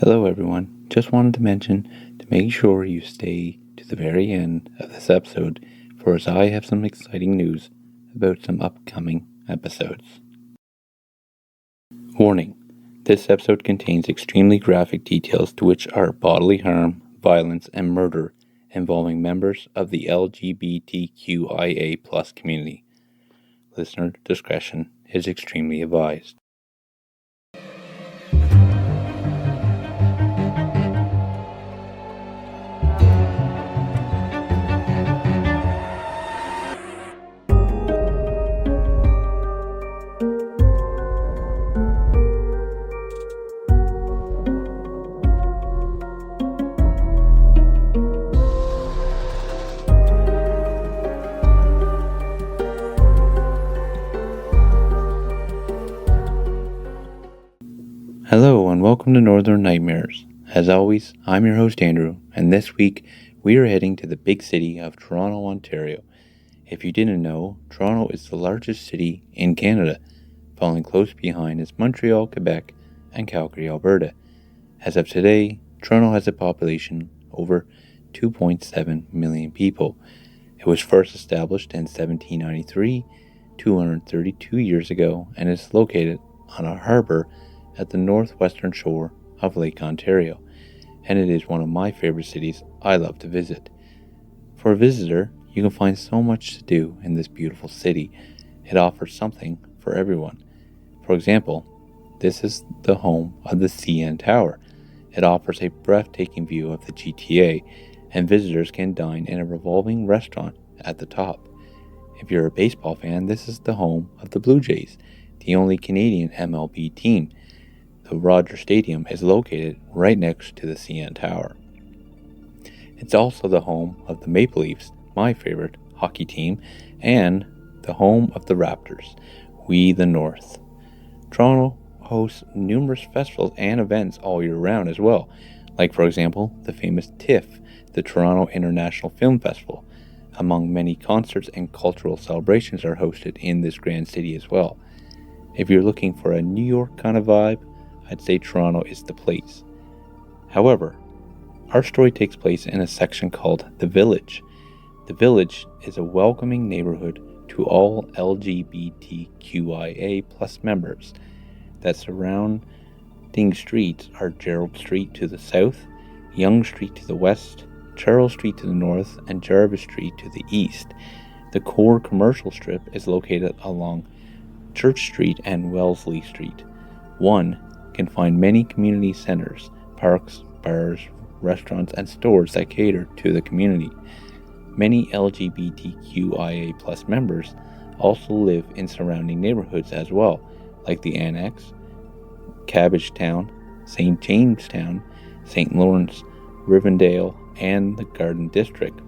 Hello everyone, just wanted to mention to make sure you stay to the very end of this episode, for as I have some exciting news about some upcoming episodes. Warning, this episode contains extremely graphic details to which are bodily harm, violence, and murder involving members of the LGBTQIA+ community. Listener discretion is extremely advised. Hello and welcome to Northern Nightmares. As always, I'm your host Andrew, and this week we are heading to the big city of Toronto, Ontario. If you didn't know, Toronto is the largest city in Canada, following close behind is Montreal, Quebec, and Calgary, Alberta. As of today, Toronto has a population over 2.7 million people. It was first established in 1793, 232 years ago, and is located on a harbour at the northwestern shore of Lake Ontario, and it is one of my favorite cities I love to visit. For a visitor, you can find so much to do in this beautiful city. It offers something for everyone. For example, this is the home of the CN Tower. It offers a breathtaking view of the GTA, and visitors can dine in a revolving restaurant at the top. If you're a baseball fan, this is the home of the Blue Jays, the only Canadian MLB team. The Rogers Stadium is located right next to the CN Tower. It's also the home of the Maple Leafs, my favorite hockey team, and the home of the Raptors, We the North. Toronto hosts numerous festivals and events all year round as well, like for example, the famous TIFF, the Toronto International Film Festival. Among many concerts and cultural celebrations are hosted in this grand city as well. If you're looking for a New York kind of vibe, I'd say Toronto is the place. However, our story takes place in a section called The Village. The Village is a welcoming neighborhood to all LGBTQIA+ members. That surrounding streets are Gerald Street to the south, Yonge Street to the west, Charles Street to the north, and Jarvis Street to the east. The core commercial strip is located along Church Street and Wellesley Street. One can find many community centers, parks, bars, restaurants, and stores that cater to the community. Many LGBTQIA+ members also live in surrounding neighborhoods as well, like the Annex, Cabbagetown, St. Jamestown, St. Lawrence, Rivendell, and the Garden District.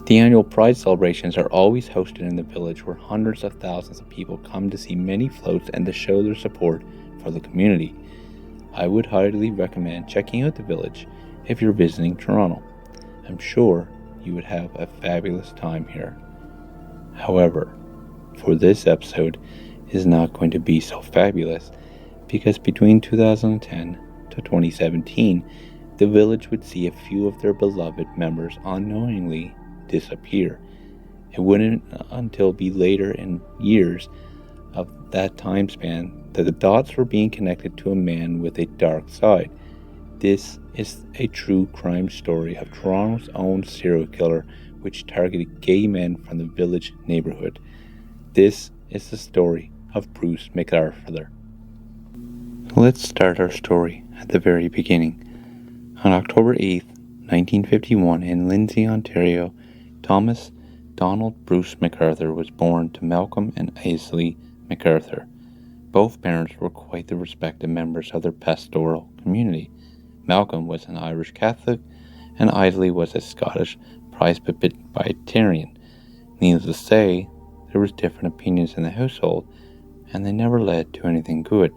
The annual Pride celebrations are always hosted in the village, where hundreds of thousands of people come to see many floats and to show their support for the community. I would highly recommend checking out the village if you're visiting Toronto. I'm sure you would have a fabulous time here. However, for this episode is not going to be so fabulous, because between 2010 to 2017, the village would see a few of their beloved members unknowingly disappear. It wouldn't until be later in years of that time span that the dots were being connected to a man with a dark side. This is a true crime story of Toronto's own serial killer, which targeted gay men from the village neighborhood. This is the story of Bruce McArthur. Let's start our story at the very beginning. On October 8th, 1951, in Lindsay, Ontario, Thomas Donald Bruce McArthur was born to Malcolm and Aisley McArthur. Both parents were quite the respected members of their pastoral community. Malcolm was an Irish Catholic, and Aisley was a Scottish Presbyterian. Needless to say, there was different opinions in the household, and they never led to anything good.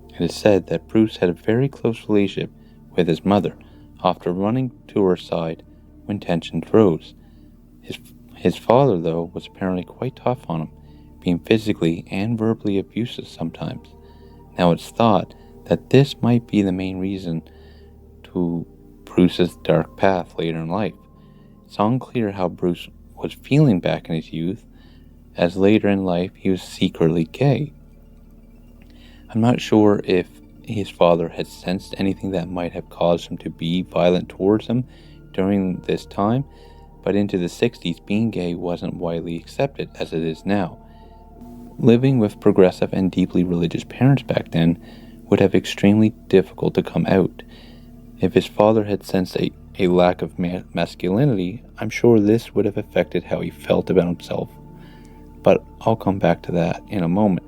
It is said that Bruce had a very close relationship with his mother, often running to her side when tensions rose. His father, though, was apparently quite tough on him, being physically and verbally abusive sometimes. Now it's thought that this might be the main reason to Bruce's dark path later in life. It's unclear how Bruce was feeling back in his youth, as later in life he was secretly gay. I'm not sure if his father had sensed anything that might have caused him to be violent towards him during this time, but into the 60s, being gay wasn't widely accepted as it is now. Living with progressive and deeply religious parents back then would have extremely difficult to come out. If his father had sensed a lack of masculinity, I'm sure this would have affected how he felt about himself. But I'll come back to that in a moment.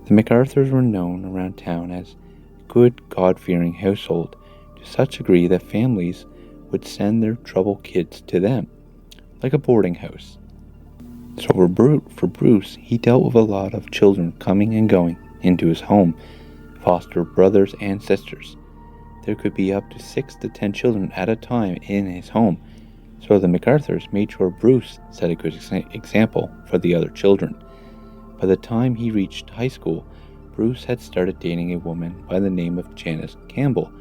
The McArthurs were known around town as a good, God-fearing household, to such a degree that families would send their troubled kids to them, like a boarding house. So for Bruce, he dealt with a lot of children coming and going into his home, foster brothers and sisters. There could be up to 6 to 10 children at a time in his home, so the McArthurs made sure Bruce set a good example for the other children. By the time he reached high school, Bruce had started dating a woman by the name of Janice Campbell.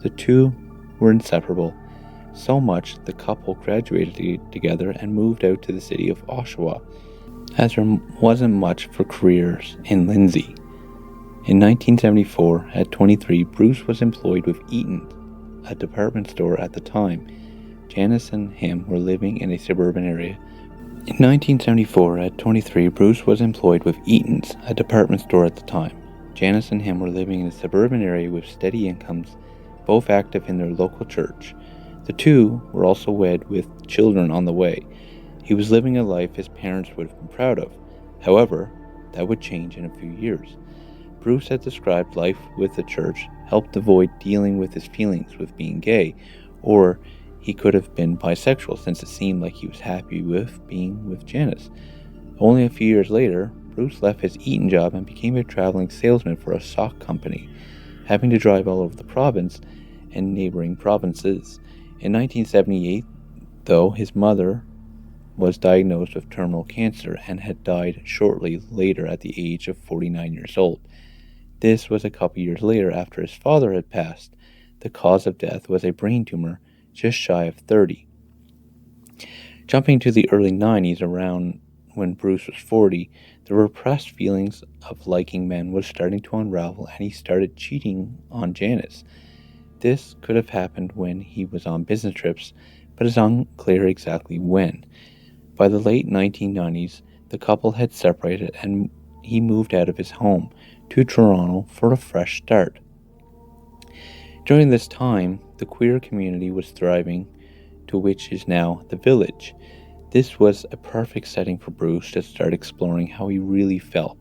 The two were inseparable, so much the couple graduated together and moved out to the city of Oshawa, as there wasn't much for careers in Lindsay. In 1974, at 23, Bruce was employed with Eaton's, a department store at the time. Janice and him were living in a suburban area. In 1974, at 23, Bruce was employed with Eaton's, a department store at the time. Janice and him were living in a suburban area with steady incomes, both active in their local church. The two were also wed with children on the way. He was living a life his parents would have been proud of. However, that would change in a few years. Bruce had described life with the church helped avoid dealing with his feelings with being gay, or he could have been bisexual since it seemed like he was happy with being with Janice. Only a few years later, Bruce left his Eaton job and became a traveling salesman for a sock company, having to drive all over the province and neighboring provinces. In 1978, though, his mother was diagnosed with terminal cancer and had died shortly later at the age of 49 years old. This was a couple years later after his father had passed. The cause of death was a brain tumor just shy of 30. Jumping to the early 90s, around when Bruce was 40, the repressed feelings of liking men was starting to unravel and he started cheating on Janice. This could have happened when he was on business trips, but it's unclear exactly when. By the late 1990s, the couple had separated and he moved out of his home to Toronto for a fresh start. During this time, the queer community was thriving, to which is now the Village. This was a perfect setting for Bruce to start exploring how he really felt,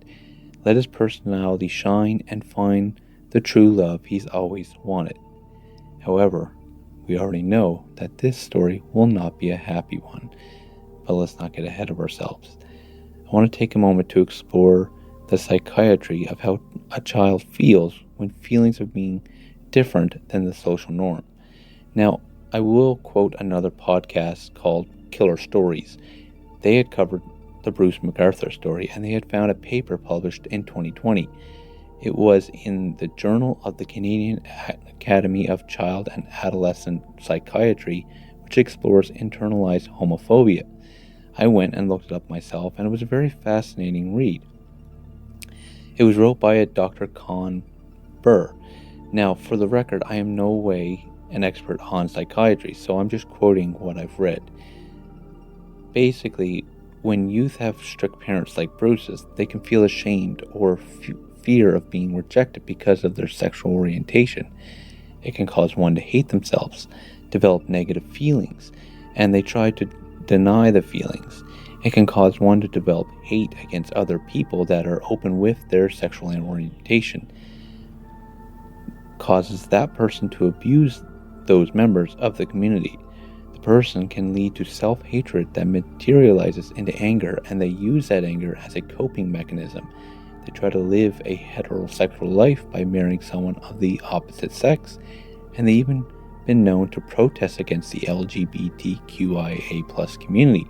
let his personality shine, and find the true love he's always wanted. However, we already know that this story will not be a happy one, but let's not get ahead of ourselves. I want to take a moment to explore the psychiatry of how a child feels when feelings of being different than the social norm. Now, I will quote another podcast called Killer Stories. They had covered the Bruce McArthur story, and they had found a paper published in 2020. It was in the Journal of the Canadian Academy of Child and Adolescent Psychiatry, which explores internalized homophobia. I went and looked it up myself, and it was a very fascinating read. It was wrote by a Dr. Con Burr. Now, for the record, I am no way an expert on psychiatry, so I'm just quoting what I've read. Basically, when youth have strict parents like Bruce's, they can feel ashamed or fear of being rejected because of their sexual orientation. It can cause one to hate themselves, develop negative feelings, and they try to deny the feelings. It can cause one to develop hate against other people that are open with their sexual orientation. Causes that person to abuse those members of the community. The person can lead to self-hatred that materializes into anger, and they use that anger as a coping mechanism. They try to live a heterosexual life by marrying someone of the opposite sex, and they even been known to protest against the LGBTQIA+ community.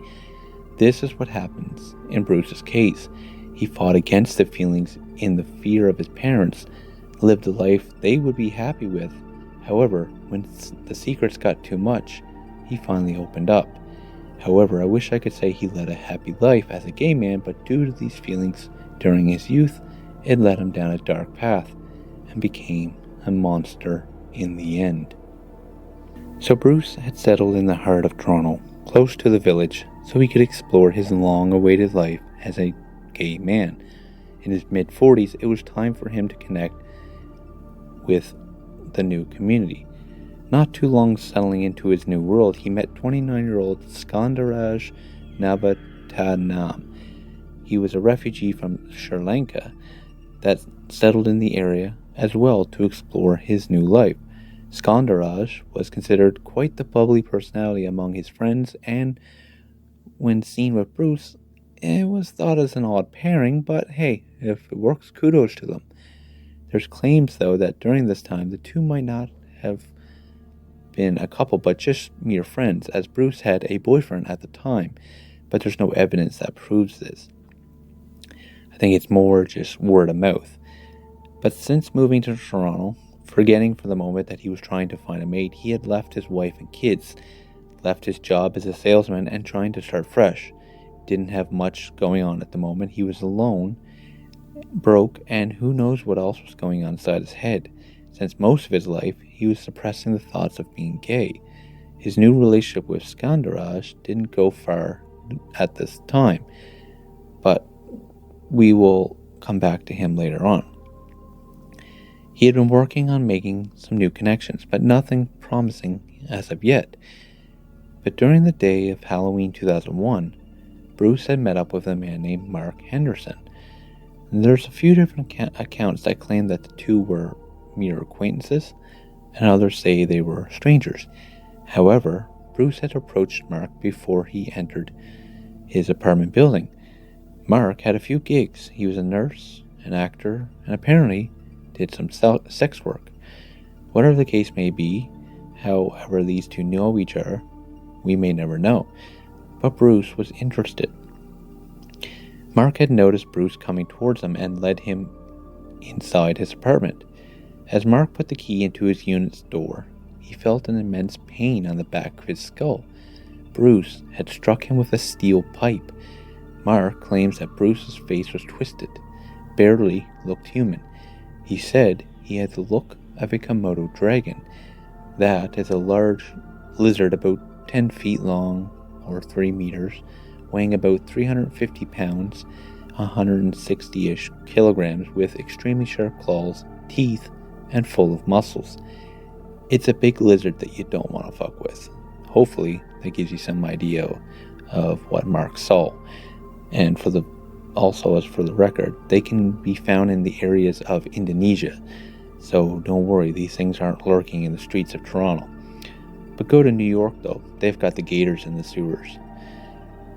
This is what happens in Bruce's case. He fought against the feelings in the fear of his parents, lived a life they would be happy with. However, when the secrets got too much, he finally opened up. However, I wish I could say he led a happy life as a gay man, but due to these feelings during his youth, it led him down a dark path and became a monster in the end. So Bruce had settled in the heart of Toronto, close to the village, so he could explore his long-awaited life as a gay man. In his mid-40s, it was time for him to connect with the new community. Not too long settling into his new world, he met 29-year-old Skandaraj Navatanam. He was a refugee from Sri Lanka that settled in the area as well to explore his new life. Skandaraj was considered quite the bubbly personality among his friends, and when seen with Bruce, it was thought as an odd pairing, but hey, if it works, kudos to them. There's claims, though, that during this time, the two might not have been a couple, but just mere friends, as Bruce had a boyfriend at the time, but there's no evidence that proves this. I think it's more just word of mouth. But since moving to Toronto, forgetting for the moment that he was trying to find a mate, he had left his wife and kids, left his job as a salesman, and trying to start fresh. Didn't have much going on at the moment. He was alone, broke, and who knows what else was going on inside his head. Since most of his life, he was suppressing the thoughts of being gay. His new relationship with Skandaraj didn't go far at this time, but we will come back to him later on. He had been working on making some new connections, but nothing promising as of yet. But during the day of Halloween 2001, Bruce had met up with a man named Mark Henderson. There's a few different accounts that claim that the two were mere acquaintances, and others say they were strangers. However, Bruce had approached Mark before he entered his apartment building. Mark had a few gigs. He was a nurse, an actor, and apparently did some sex work. Whatever the case may be, however these two know each other, we may never know. But Bruce was interested. Mark had noticed Bruce coming towards him and led him inside his apartment. As Mark put the key into his unit's door, he felt an immense pain on the back of his skull. Bruce had struck him with a steel pipe. Mark claims that Bruce's face was twisted, barely looked human. He said he had the look of a Komodo dragon. That is a large lizard about 10 feet long, or 3 meters, weighing about 350 pounds, 160-ish kilograms, with extremely sharp claws, teeth, and full of muscles. It's a big lizard that you don't want to fuck with. Hopefully, that gives you some idea of what Mark saw. And also, as for the record, they can be found in the areas of Indonesia. So don't worry, these things aren't lurking in the streets of Toronto. But go to New York, though. They've got the gators in the sewers.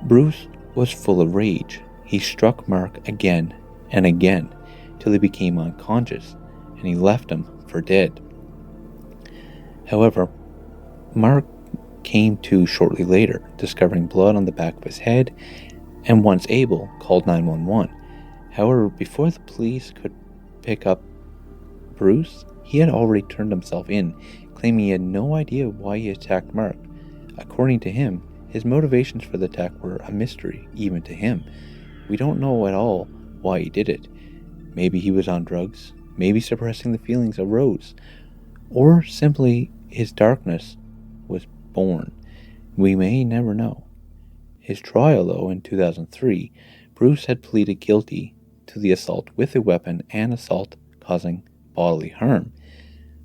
Bruce was full of rage. He struck Mark again and again till he became unconscious, and he left him for dead. However, Mark came to shortly later, discovering blood on the back of his head, and once able, called 911. However, before the police could pick up Bruce, he had already turned himself in, claiming he had no idea why he attacked Mark. According to him, his motivations for the attack were a mystery, even to him. We don't know at all why he did it. Maybe he was on drugs, maybe suppressing the feelings arose, or simply his darkness was born. We may never know. His trial, though, in 2003, Bruce had pleaded guilty to the assault with a weapon and assault causing bodily harm.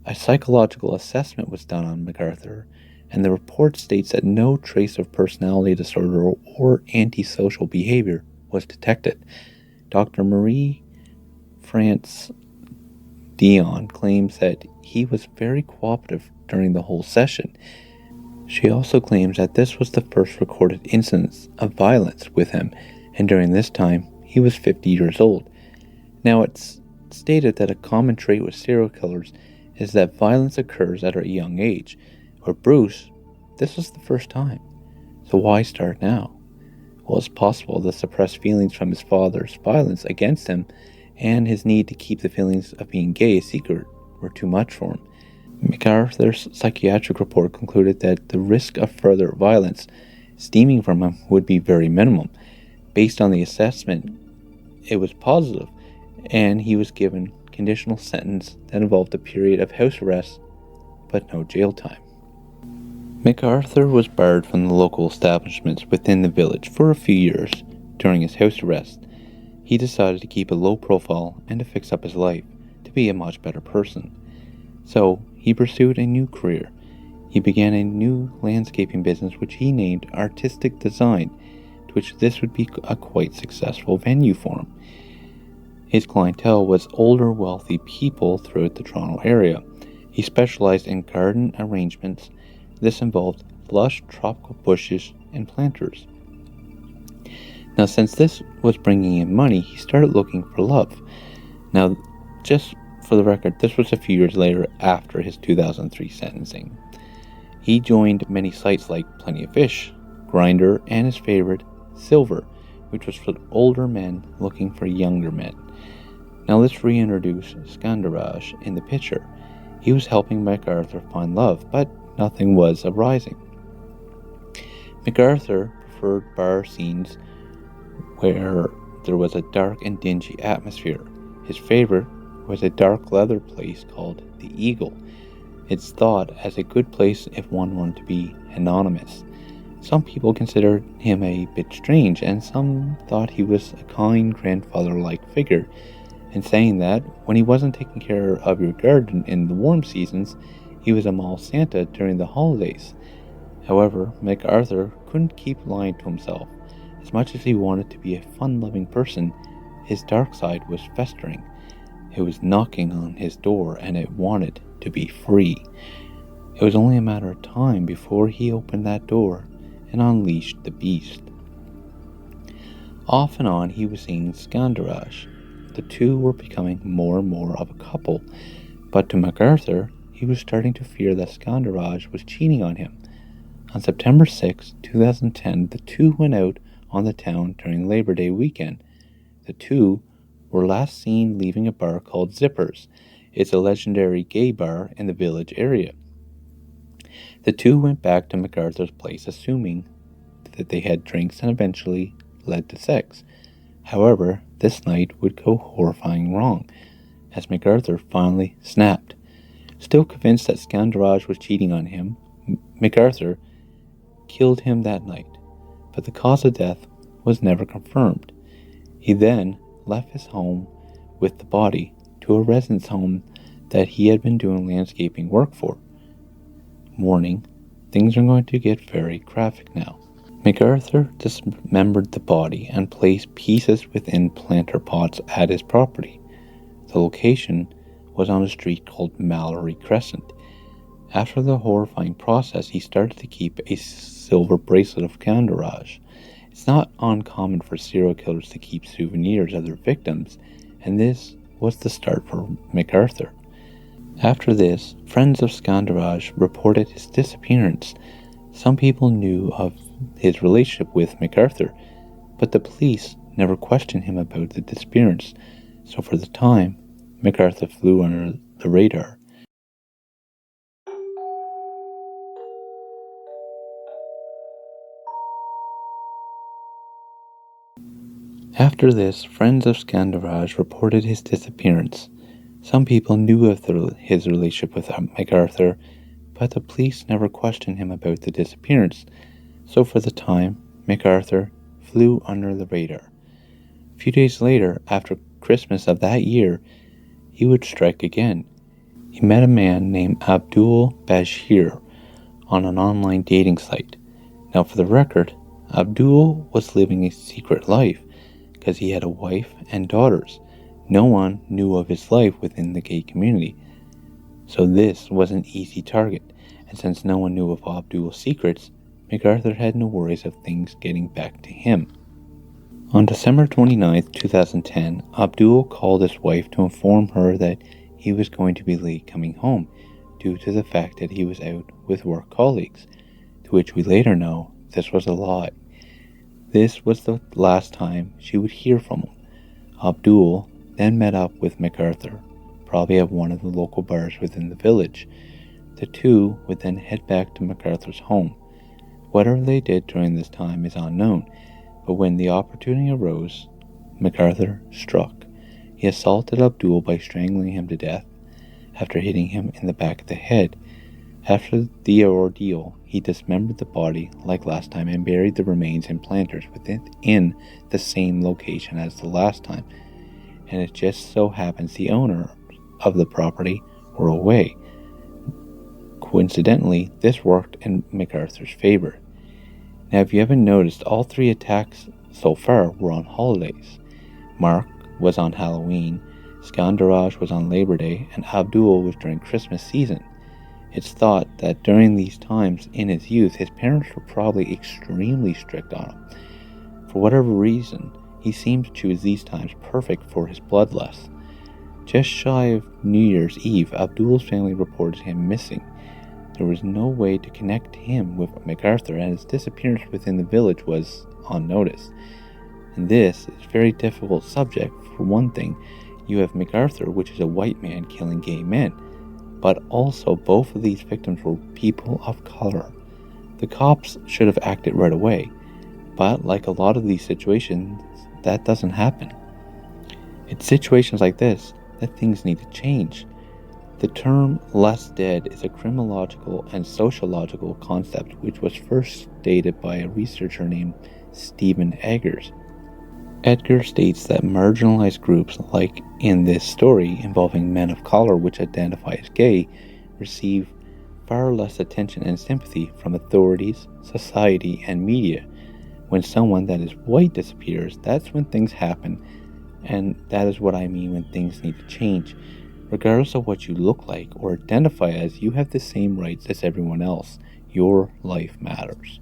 A psychological assessment was done on McArthur, and the report states that no trace of personality disorder or antisocial behavior was detected. Dr. Marie France Dion claims that he was very cooperative during the whole session. She also claims that this was the first recorded instance of violence with him, and during this time, he was 50 years old. Now, it's stated that a common trait with serial killers is that violence occurs at a young age. For Bruce, this was the first time. So why start now? Well, it's possible the suppressed feelings from his father's violence against him and his need to keep the feelings of being gay a secret were too much for him. McArthur's psychiatric report concluded that the risk of further violence stemming from him would be very minimum. Based on the assessment, it was positive, and he was given conditional sentence that involved a period of house arrest, but no jail time. McArthur was barred from the local establishments within the village for a few years. During his house arrest, he decided to keep a low profile and to fix up his life to be a much better person. So he pursued a new career. He began a new landscaping business which he named Artistic Design, to which this would be a quite successful venue for him. His clientele was older, wealthy people throughout the Toronto area. He specialized in garden arrangements. This involved lush tropical bushes and planters. Now, since this was bringing in money, he started looking for love. Now, just for the record, this was a few years later after his 2003 sentencing. He joined many sites like Plenty of Fish, Grindr, and his favorite, Silver, which was for older men looking for younger men. Now let's reintroduce Skandaraj in the picture. He was helping McArthur find love, but nothing was arising. McArthur preferred bar scenes where there was a dark and dingy atmosphere. His favorite was a dark leather place called the Eagle. It's thought as a good place if one wanted to be anonymous. Some people considered him a bit strange, and some thought he was a kind grandfather-like figure, and saying that when he wasn't taking care of your garden in the warm seasons, he was a mall Santa during the holidays. However, McArthur couldn't keep lying to himself. As much as he wanted to be a fun-loving person, his dark side was festering. It was knocking on his door, and it wanted to be free. It was only a matter of time before he opened that door and unleashed the beast. Off and on, he was seeing Skandaraj. The two were becoming more and more of a couple, but to McArthur, he was starting to fear that Skandaraj was cheating on him. On September 6, 2010, the two went out on the town during Labor Day weekend. The two were last seen leaving a bar called Zippers. It's a legendary gay bar in the village area. The two went back to McArthur's place, assuming that they had drinks and eventually led to sex. However, this night would go horrifying wrong, as McArthur finally snapped. Still convinced that Skandaraj was cheating on him, McArthur killed him that night, but the cause of death was never confirmed. He then left his home with the body to a residence home that he had been doing landscaping work for. Warning, things are going to get very graphic now. McArthur dismembered the body and placed pieces within planter pots at his property. The location was on a street called Mallory Crescent. After the horrifying process, he started to keep a silver bracelet of Skandaraj. It's not uncommon for serial killers to keep souvenirs of their victims, and this was the start for McArthur. After this, friends of Skandaraj reported his disappearance. Some people knew of his relationship with McArthur, but the police never questioned him about the disappearance, so for the time, McArthur flew under the radar. After this, friends of Skandaraj reported his disappearance. Some people knew of his relationship with McArthur, but the police never questioned him about the disappearance, so for the time, McArthur flew under the radar. A few days later, after Christmas of that year, he would strike again. He met a man named Abdul Bashir on an online dating site. Now, for the record, Abdul was living a secret life because he had a wife and daughters. No one knew of his life within the gay community. So this was an easy target, and since no one knew of Abdul's secrets, McArthur had no worries of things getting back to him. On December 29, 2010, Abdul called his wife to inform her that he was going to be late coming home due to the fact that he was out with work colleagues, to which we later know this was a lie. This was the last time she would hear from him. Abdul then met up with McArthur, probably at one of the local bars within the village. The two would then head back to McArthur's home. Whatever they did during this time is unknown, but when the opportunity arose, McArthur struck. He assaulted Abdul by strangling him to death after hitting him in the back of the head. After the ordeal, he dismembered the body like last time and buried the remains in planters within the same location as the last time. And it just so happens the owner of the property were away. Coincidentally, this worked in McArthur's favor. Now, if you haven't noticed, all three attacks so far were on holidays. Mark was on Halloween, Skandaraj was on Labor Day, and Abdul was during Christmas season. It's thought that during these times in his youth, his parents were probably extremely strict on him. For whatever reason, he seemed to choose these times perfect for his bloodlust. Just shy of New Year's Eve, Abdul's family reported him missing. There was no way to connect him with McArthur, and his disappearance within the village was unnoticed. And this is a very difficult subject. For one thing, you have McArthur, which is a white man killing gay men, but also both of these victims were people of color. The cops should have acted right away, but like a lot of these situations, that doesn't happen. It's situations like this that things need to change. The term less dead is a criminological and sociological concept which was first stated by a researcher named Stephen Eggers. Edgar states that marginalized groups, like in this story involving men of color which identify as gay, receive far less attention and sympathy from authorities, society, and media. When someone that is white disappears, that's when things happen, and that is what I mean when things need to change. Regardless of what you look like or identify as, you have the same rights as everyone else. Your life matters.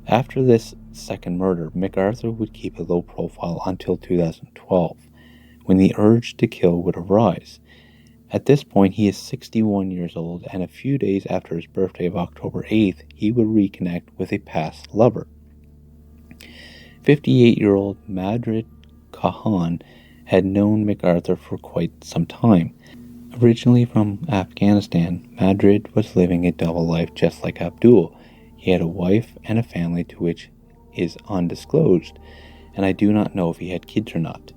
After this second murder, McArthur would keep a low profile until 2012, when the urge to kill would arise. At this point, he is 61 years old, and a few days after his birthday of October 8th, he would reconnect with a past lover. 58-year-old Madrid Kahan had known McArthur for quite some time. Originally from Afghanistan, Madrid was living a double life just like Abdul. He had a wife and a family to which is undisclosed, and I do not know if he had kids or not.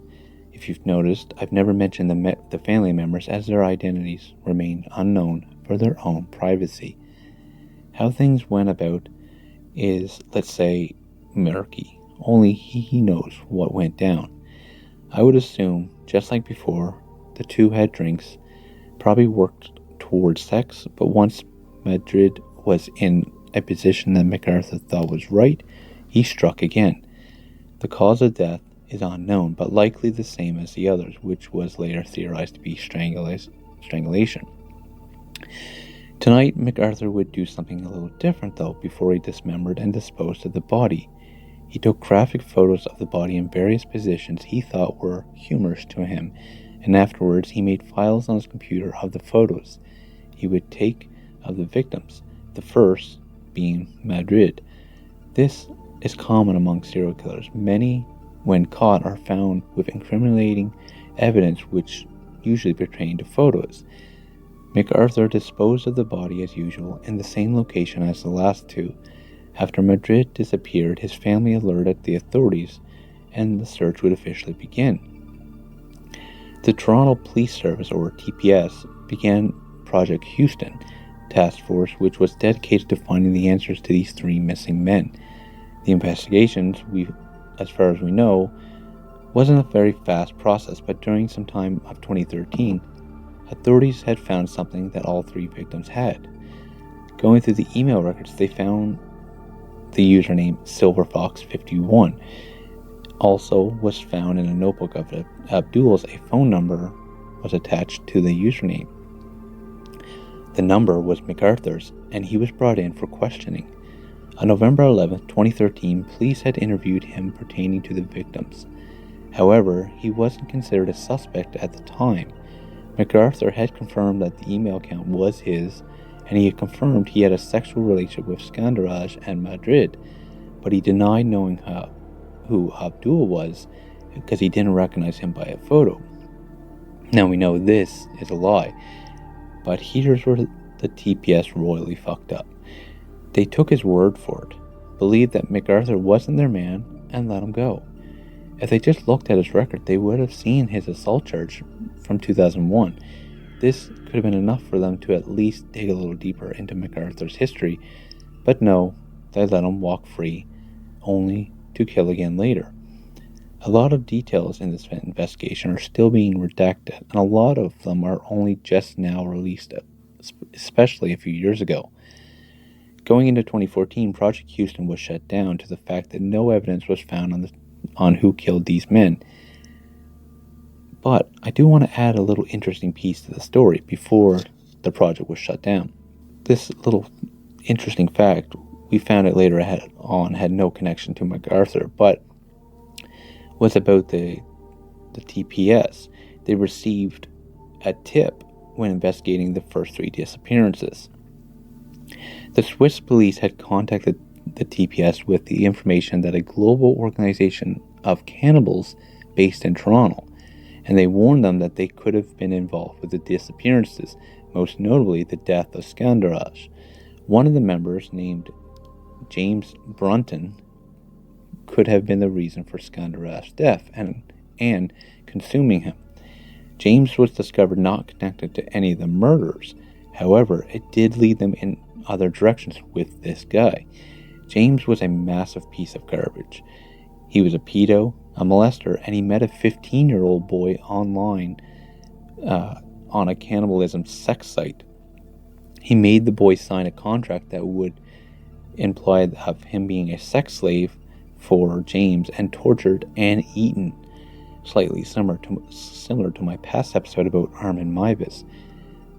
If you've noticed, I've never mentioned the family members, as their identities remain unknown for their own privacy. How things went about is, let's say, murky. Only he knows what went down. I would assume, just like before, the two had drinks, probably worked towards sex, but once Madrid was in a position that McArthur thought was right, he struck again. The cause of death is unknown, but likely the same as the others, which was later theorized to be strangulation. Tonight, McArthur would do something a little different, though, before he dismembered and disposed of the body. He took graphic photos of the body in various positions he thought were humorous to him, and afterwards he made files on his computer of the photos he would take of the victims, the first being Madrid. This is common among serial killers. Many, when caught, are found with incriminating evidence which usually pertain to photos. McArthur disposed of the body as usual in the same location as the last two. After Madrid disappeared, his family alerted the authorities and the search would officially begin. The Toronto Police Service, or TPS, began Project Houston task force, which was dedicated to finding the answers to these three missing men. The investigations, as far as we know, wasn't a very fast process, but during some time of 2013, authorities had found something that all three victims had. Going through the email records, they found the username SilverFox51. Also was found in a notebook of Abdul's. A phone number was attached to the username. The number was McArthur's, and he was brought in for questioning. On November 11, 2013, police had interviewed him pertaining to the victims. However, he wasn't considered a suspect at the time. McArthur had confirmed that the email account was his, and he had confirmed he had a sexual relationship with Skandaraj and Madrid, but he denied knowing who Abdul was because he didn't recognize him by a photo. Now we know this is a lie, but here's where the TPS royally fucked up. They took his word for it, believed that McArthur wasn't their man, and let him go. If they just looked at his record, they would have seen his assault charge from 2001. This could have been enough for them to at least dig a little deeper into McArthur's history, but no, they let him walk free, only to kill again later. A lot of details in this investigation are still being redacted, and a lot of them are only just now released, especially a few years ago. Going into 2014, Project Houston was shut down to the fact that no evidence was found on who killed these men. But I do want to add a little interesting piece to the story before the project was shut down. This little interesting fact, we found it later on, had no connection to McArthur, but was about the TPS. They received a tip when investigating the first 3 disappearances. The Swiss police had contacted the TPS with the information that a global organization of cannibals based in Toronto, and they warned them that they could have been involved with the disappearances, most notably the death of Skandaraj. One of the members, named James Brunton, could have been the reason for Skandaraj's death and consuming him. James was discovered not connected to any of the murders. However, it did lead them in other directions with this guy. James was a massive piece of garbage. He was a pedo, a molester, and he met a 15-year-old boy online on a cannibalism sex site. He made the boy sign a contract that would imply of him being a sex slave for James and tortured and eaten, slightly similar to my past episode about Armin Mivas.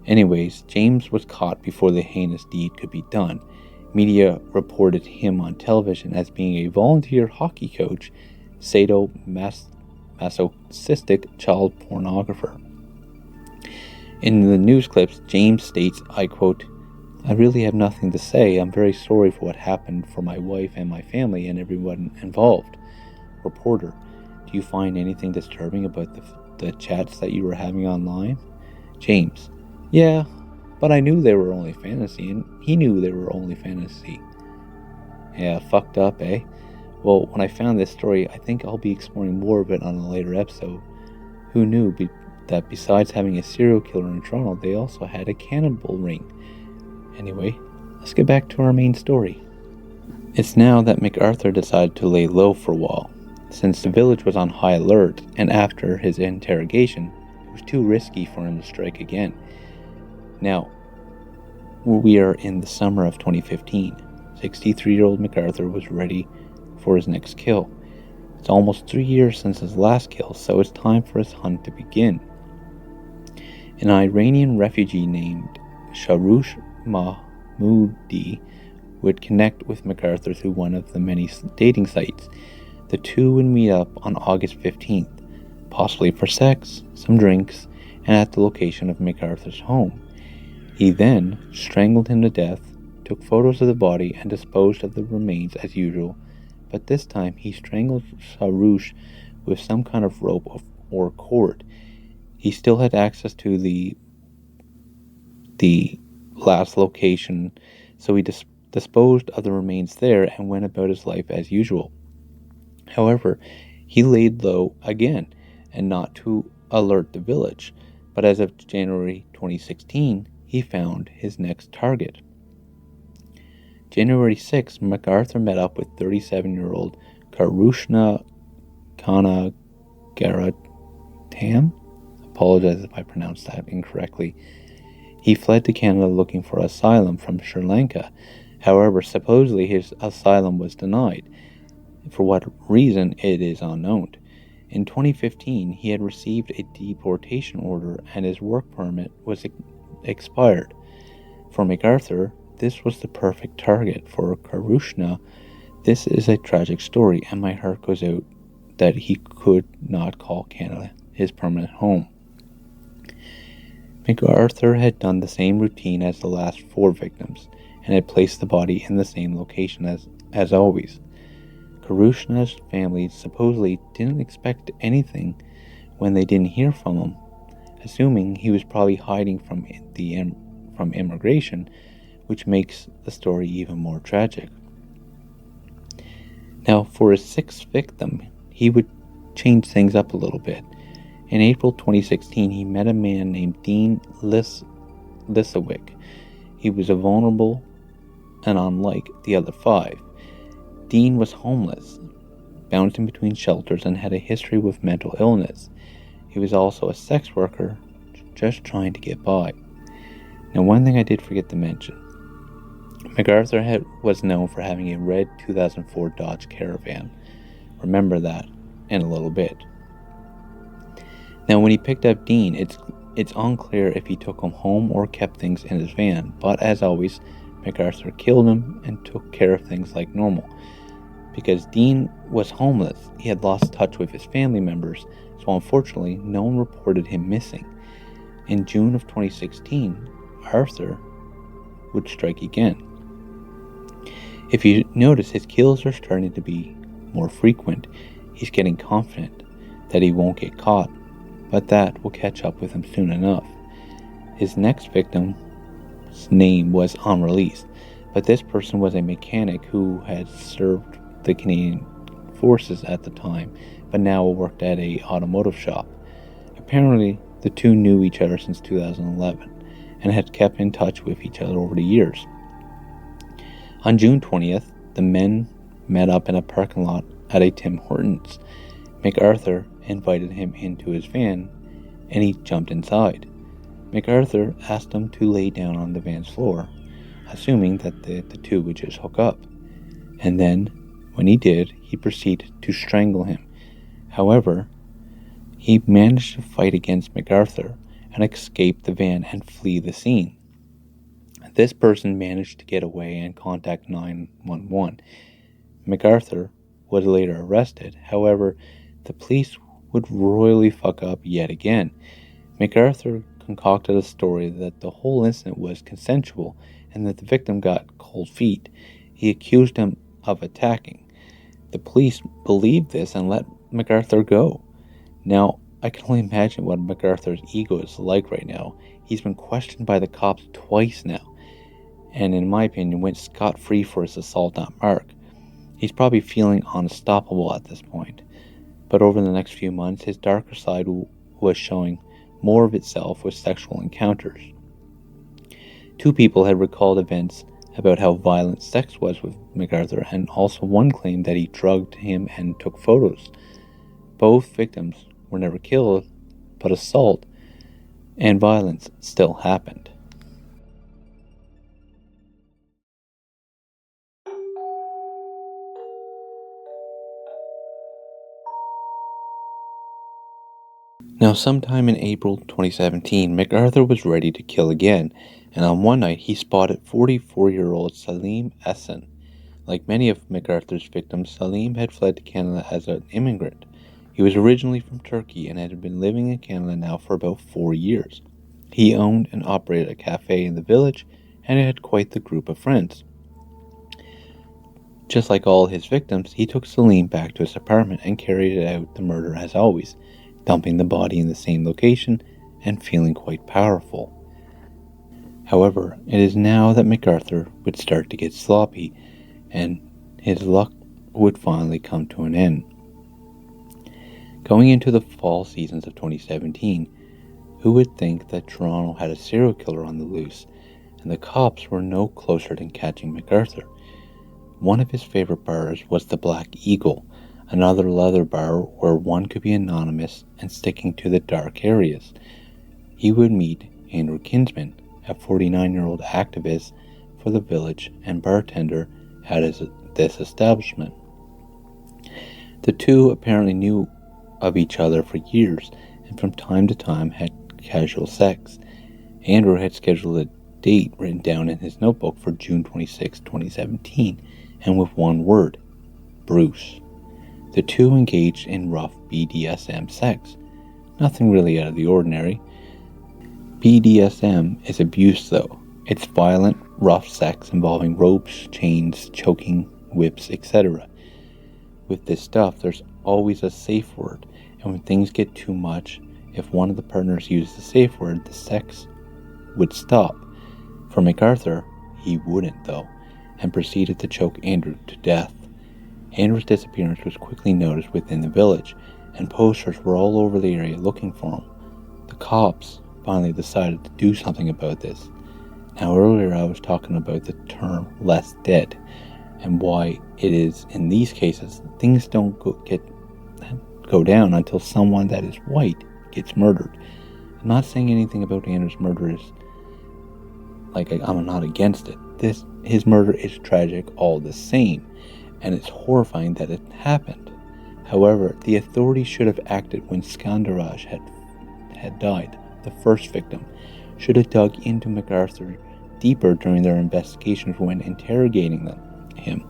Anyways, James was caught before the heinous deed could be done. Media reported him on television as being a volunteer hockey coach, sadomasochistic child pornographer. In the news clips, James states, I quote, "I really have nothing to say. I'm very sorry for what happened for my wife and my family and everyone involved." Reporter, do you find anything disturbing about the chats that you were having online? James, yeah, but I knew they were only fantasy, and he knew they were only fantasy. Yeah, fucked up, eh? Well, when I found this story, I think I'll be exploring more of it on a later episode. Who knew that besides having a serial killer in Toronto, they also had a cannibal ring? Anyway, let's get back to our main story. It's now that McArthur decided to lay low for a while, since the village was on high alert, and after his interrogation, it was too risky for him to strike again. Now, we are in the summer of 2015. 63-year-old McArthur was ready for his next kill. It's almost 3 years since his last kill, so it's time for his hunt to begin. An Iranian refugee named Sharush Mahmoudi would connect with McArthur through one of the many dating sites. The two would meet up on August 15th, possibly for sex, some drinks, and at the location of McArthur's home. He then strangled him to death, took photos of the body, and disposed of the remains as usual, but this time he strangled Sharush with some kind of rope or cord. He still had access to the last location, so he disposed of the remains there and went about his life as usual. However, he laid low again, and not to alert the village, but as of January 2016, he found his next target. January 6, McArthur met up with 37-year-old Karushna Kanagaratam. Apologize if I pronounced that incorrectly. He fled to Canada looking for asylum from Sri Lanka. However, supposedly his asylum was denied. For what reason, it is unknown. In 2015, he had received a deportation order and his work permit was expired. For McArthur, this was the perfect target. For Karushna, this is a tragic story, and my heart goes out that he could not call Canada his permanent home. McArthur had done the same routine as the last 4 victims, and had placed the body in the same location as always. Karushna's family supposedly didn't expect anything when they didn't hear from him. assuming he was probably hiding from immigration, which makes the story even more tragic. Now, for his sixth victim, he would change things up a little bit. In April 2016, he met a man named Dean Lisowick. He was vulnerable and unlike the other 5. Dean was homeless, bouncing between shelters, and had a history with mental illness. He was also a sex worker, just trying to get by. Now, one thing I did forget to mention. McArthur was known for having a red 2004 Dodge Caravan. Remember that in a little bit. Now, when he picked up Dean, it's unclear if he took him home or kept things in his van, but as always, McArthur killed him and took care of things like normal. Because Dean was homeless, he had lost touch with his family members, so unfortunately, no one reported him missing. In June of 2016, Arthur would strike again. If you notice, his kills are starting to be more frequent. He's getting confident that he won't get caught, but that will catch up with him soon enough. His next victim's name was unreleased, but this person was a mechanic who had served the Canadian Forces at the time, but now worked at an automotive shop. Apparently, the two knew each other since 2011 and had kept in touch with each other over the years. On June 20th, the men met up in a parking lot at a Tim Hortons. McArthur invited him into his van, and he jumped inside. McArthur asked him to lay down on the van's floor, assuming that the two would just hook up. And then, when he did, he proceeded to strangle him. However, he managed to fight against McArthur and escape the van and flee the scene. This person managed to get away and contact 911. McArthur was later arrested. However, the police would royally fuck up yet again. McArthur concocted a story that the whole incident was consensual and that the victim got cold feet. He accused him of attacking. The police believed this and let McArthur go. Now, I can only imagine what McArthur's ego is like right now. He's been questioned by the cops twice now, and in my opinion, went scot-free for his assault on Mark. He's probably feeling unstoppable at this point. But over the next few months, his darker side was showing more of itself with sexual encounters. 2 people had recalled events about how violent sex was with McArthur, and also one claimed that he drugged him and took photos. Both victims were never killed, but assault and violence still happened. Now, sometime in April 2017, McArthur was ready to kill again, and on one night he spotted 44-year-old Salim Essen. Like many of McArthur's victims, Salim had fled to Canada as an immigrant. He was originally from Turkey and had been living in Canada now for about 4 years. He owned and operated a cafe in the village and had quite the group of friends. Just like all his victims, he took Salim back to his apartment and carried out the murder as always, dumping the body in the same location and feeling quite powerful. However, it is now that McArthur would start to get sloppy, and his luck would finally come to an end. Going into the fall seasons of 2017, who would think that Toronto had a serial killer on the loose, and the cops were no closer than catching McArthur. One of his favorite bars was the Black Eagle, another leather bar where one could be anonymous and sticking to the dark areas. He would meet Andrew Kinsman, a 49-year-old activist for the village and bartender at this establishment. The two apparently knew of each other for years and from time to time had casual sex. Andrew had scheduled a date written down in his notebook for June 26, 2017, and with one word, Bruce. The two engaged in rough BDSM sex. Nothing really out of the ordinary. BDSM is abuse though. It's violent, rough sex involving ropes, chains, choking, whips, etc. With this stuff, there's always a safe word, and when things get too much, if one of the partners used the safe word, the sex would stop. For McArthur, he wouldn't though, and proceeded to choke Andrew to death. Andrew's disappearance was quickly noticed within the village, and posters were all over the area looking for him. The cops finally decided to do something about this. Now earlier I was talking about the term less dead, and why it is in these cases things don't go down until someone that is white gets murdered. I'm not saying anything about Andrew's murder is I'm not against it. His murder is tragic all the same, and it's horrifying that it happened. However, the authorities should have acted when Skandaraj had died. The first victim should have dug into McArthur deeper during their investigations when interrogating him.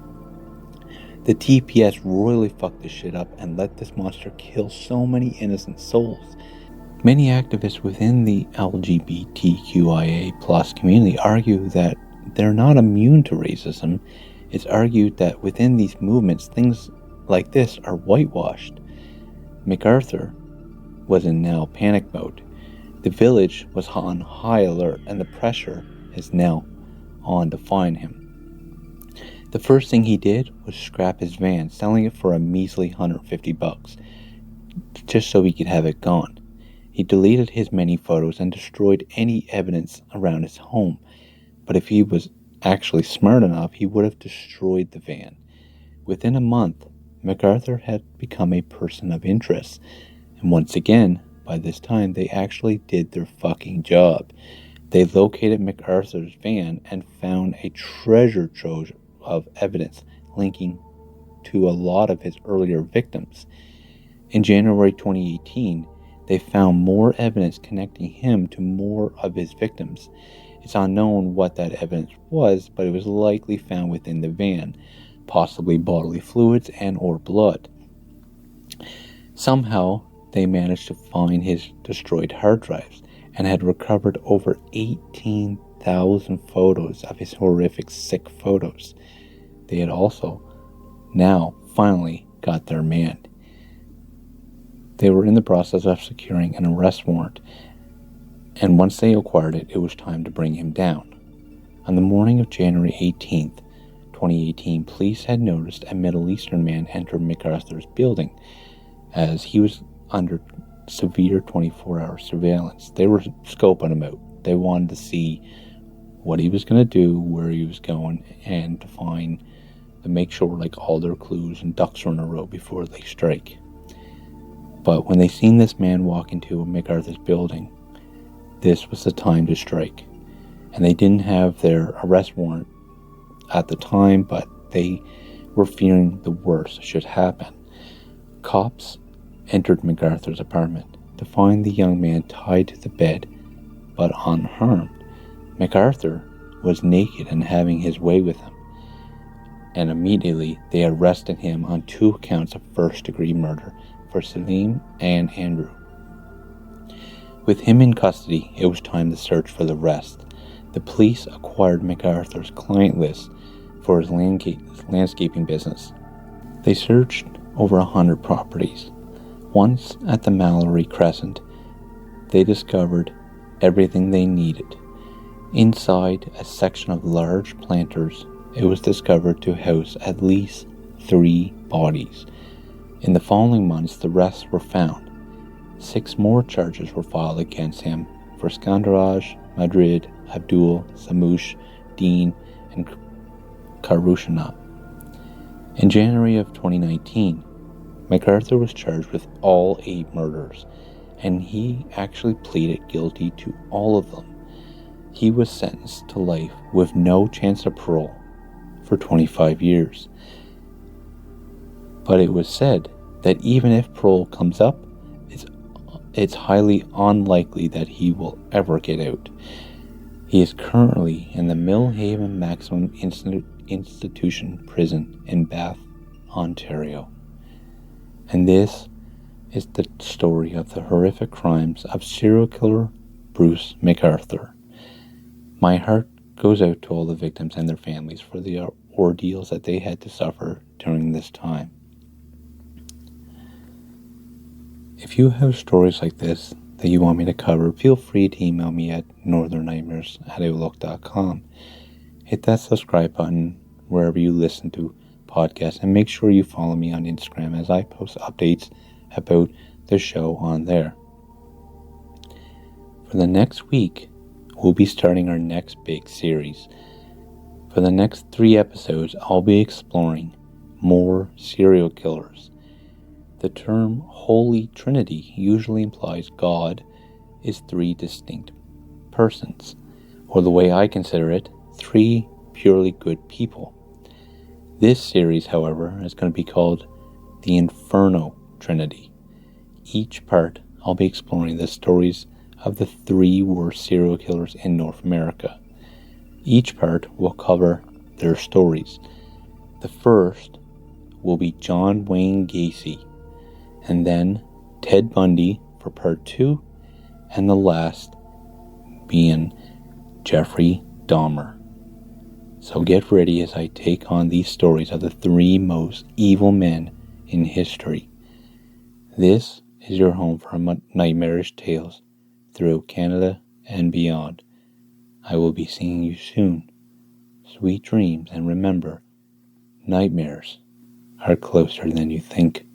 The TPS royally fucked this shit up and let this monster kill so many innocent souls. Many activists within the LGBTQIA+ community argue that they're not immune to racism. It's argued that within these movements, things like this are whitewashed. McArthur was in now panic mode. The village was on high alert, and the pressure is now on to find him. The first thing he did was scrap his van, selling it for a measly $150, just so he could have it gone. He deleted his many photos and destroyed any evidence around his home. But if he was actually smart enough, he would have destroyed the van. Within a month, McArthur had become a person of interest. And once again, by this time, they actually did their fucking job. They located McArthur's van and found a treasure trove of evidence linking to a lot of his earlier victims. In January 2018, they found more evidence connecting him to more of his victims. It's unknown what that evidence was, but it was likely found within the van, possibly bodily fluids and or blood. Somehow, they managed to find his destroyed hard drives and had recovered over 18,000 photos of his horrific sick photos. They had also now finally got their man. They were in the process of securing an arrest warrant, and once they acquired it, it was time to bring him down. On the morning of January 18th, 2018, police had noticed a Middle Eastern man enter McArthur's building as he was under severe 24-hour surveillance. They were scoping him out. They wanted to see what he was going to do, where he was going, and to make sure all their clues and ducks were in a row before they strike. But when they seen this man walk into McArthur's building, this was the time to strike. And they didn't have their arrest warrant at the time, but they were fearing the worst should happen. Cops entered McArthur's apartment to find the young man tied to the bed, but unharmed. McArthur was naked and having his way with him, and immediately they arrested him on 2 counts of first-degree murder for Salim and Andrew. With him in custody, it was time to search for the rest. The police acquired McArthur's client list for his landscaping business. They searched over 100 properties. Once at the Mallory Crescent, they discovered everything they needed. Inside a section of large planters, it was discovered to house at least 3 bodies. In the following months, the rest were found. 6 more charges were filed against him for Skandaraj, Madrid, Abdul, Samoush, Dean, and Karushana. In January of 2019, McArthur was charged with all 8 murders, and he actually pleaded guilty to all of them. He was sentenced to life with no chance of parole for 25 years. But it was said that even if parole comes up, it's highly unlikely that he will ever get out. He is currently in the Millhaven Maximum Institution prison in Bath, Ontario. And this is the story of the horrific crimes of serial killer Bruce McArthur. My heart goes out to all the victims and their families for the ordeals that they had to suffer during this time. If you have stories like this that you want me to cover, feel free to email me at NorthernNightmares@outlook.com. Hit that subscribe button wherever you listen to podcasts, and make sure you follow me on Instagram as I post updates about the show on there. For the next week, we'll be starting our next big series. For the next 3 episodes, I'll be exploring more serial killers. The term Holy Trinity usually implies God is 3 distinct persons, or the way I consider it, 3 purely good people. This series, however, is going to be called the Inferno Trinity. Each part, I'll be exploring the stories of the 3 worst serial killers in North America. Each part will cover their stories. The first will be John Wayne Gacy, and then Ted Bundy for part 2, and the last being Jeffrey Dahmer. So get ready as I take on these stories of the 3 most evil men in history. This is your home for nightmarish tales throughout Canada and beyond. I will be seeing you soon. Sweet dreams, and remember, nightmares are closer than you think.